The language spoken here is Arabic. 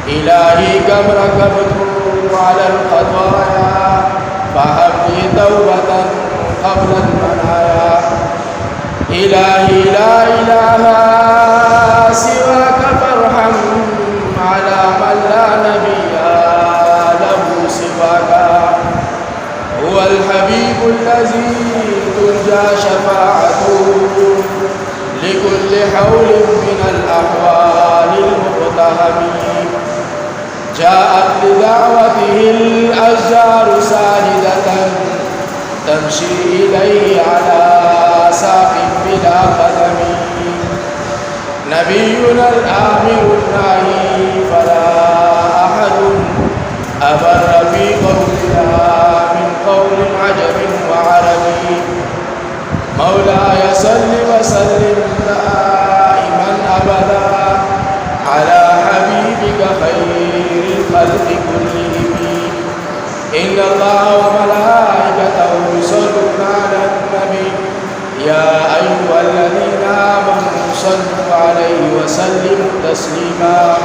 إلهي كم ركبت على الخطايا فهب لي توبة قبل المنايا. إلهي لا إله سواك فارحم على من لا نبي له سواك. هو الحبيب الذي ترجى شفاعته لكل حول من الأحوال المقتهم. جاءت لدعوته الأشجار ساجدة تمشي إليه على ساق بلا قدم. نبينا الآمر الناهي فلا أحد أبر في قولنا من قول عجم وعربي. مولاي صل وسلم دائما أبدا على حبيبك خير الخلق كلهم. إن الله وملائكته يصلون على النبي يا أيها الذين آمنوا صلوا عليه وسلموا تسليما.